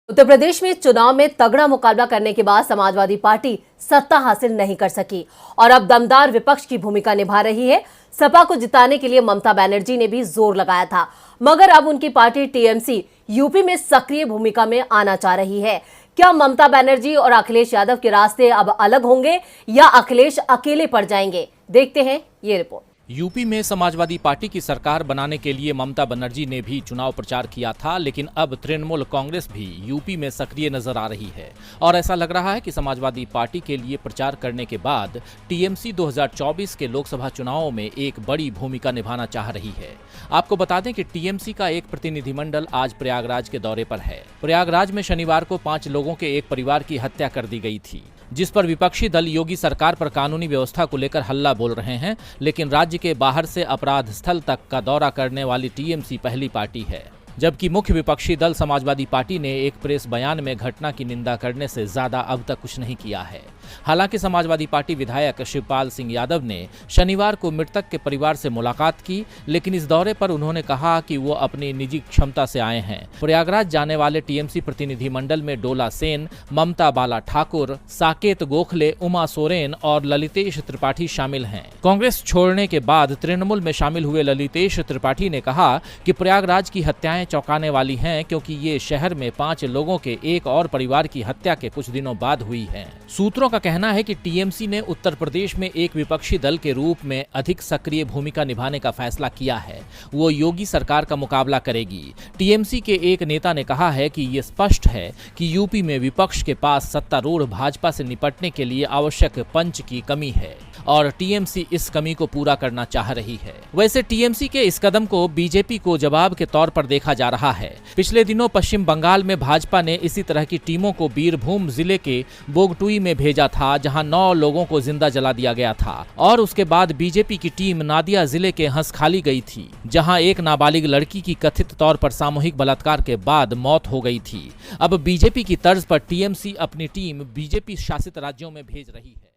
उत्तर प्रदेश में चुनाव में तगड़ा मुकाबला करने के बाद समाजवादी पार्टी सत्ता हासिल नहीं कर सकी और अब दमदार विपक्ष की भूमिका निभा रही है। सपा को जिताने के लिए ममता बनर्जी ने भी जोर लगाया था, मगर अब उनकी पार्टी टीएमसी यूपी में सक्रिय भूमिका में आना चाह रही है। क्या ममता बनर्जी और अखिलेश यादव के रास्ते अब अलग होंगे या अखिलेश अकेले पड़ जाएंगे? देखते हैं ये रिपोर्ट। यूपी में समाजवादी पार्टी की सरकार बनाने के लिए ममता बनर्जी ने भी चुनाव प्रचार किया था, लेकिन अब तृणमूल कांग्रेस भी यूपी में सक्रिय नजर आ रही है और ऐसा लग रहा है कि समाजवादी पार्टी के लिए प्रचार करने के बाद टीएमसी 2024 के लोकसभा चुनावों में एक बड़ी भूमिका निभाना चाह रही है। आपको बता दें कि टीएमसी का एक प्रतिनिधिमंडल आज प्रयागराज के दौरे पर है। प्रयागराज में शनिवार को 5 लोगों के एक परिवार की हत्या कर दी गई थी, जिस पर विपक्षी दल योगी सरकार पर कानूनी व्यवस्था को लेकर हल्ला बोल रहे हैं, लेकिन राज्य के बाहर से अपराध स्थल तक का दौरा करने वाली टीएमसी पहली पार्टी है। जबकि मुख्य विपक्षी दल समाजवादी पार्टी ने एक प्रेस बयान में घटना की निंदा करने से ज्यादा अब तक कुछ नहीं किया है। हालांकि समाजवादी पार्टी विधायक शिवपाल सिंह यादव ने शनिवार को मृतक के परिवार से मुलाकात की, लेकिन इस दौरे पर उन्होंने कहा कि वो अपनी निजी क्षमता से आए हैं। प्रयागराज जाने वाले टीएमसी प्रतिनिधिमंडल में डोला सेन, ममता बाला ठाकुर, साकेत गोखले, उमा सोरेन और ललितेश त्रिपाठी शामिल हैं। कांग्रेस छोड़ने के बाद तृणमूल में शामिल हुए ललितेश त्रिपाठी ने कहा कि प्रयागराज की हत्याएं चौंकाने वाली हैं, क्योंकि ये शहर में 5 लोगों के एक और परिवार की हत्या के कुछ दिनों बाद हुई है। सूत्रों का कहना है कि टीएमसी ने उत्तर प्रदेश में एक विपक्षी दल के रूप में अधिक सक्रिय भूमिका निभाने का फैसला किया है। वो योगी सरकार का मुकाबला करेगी। टीएमसी के एक नेता ने कहा है कि ये स्पष्ट है कि यूपी में विपक्ष के पास सत्तारूढ़ भाजपा से निपटने के लिए आवश्यक पंच की कमी है और टीएमसी इस कमी को पूरा करना चाह रही है। वैसे टीएमसी के इस कदम को बीजेपी को जवाब के तौर पर देखा जा रहा है। पिछले दिनों पश्चिम बंगाल में भाजपा ने इसी तरह की टीमों को बीरभूम जिले के बोगटुई में भेजा था, जहां 9 लोगों को जिंदा जला दिया गया था और उसके बाद बीजेपी की टीम नादिया जिले के हंसखाली गई थी, जहां एक नाबालिग लड़की की कथित तौर पर सामूहिक बलात्कार के बाद मौत हो गई थी। अब बीजेपी की तर्ज पर टीएमसी अपनी टीम बीजेपी शासित राज्यों में भेज रही है।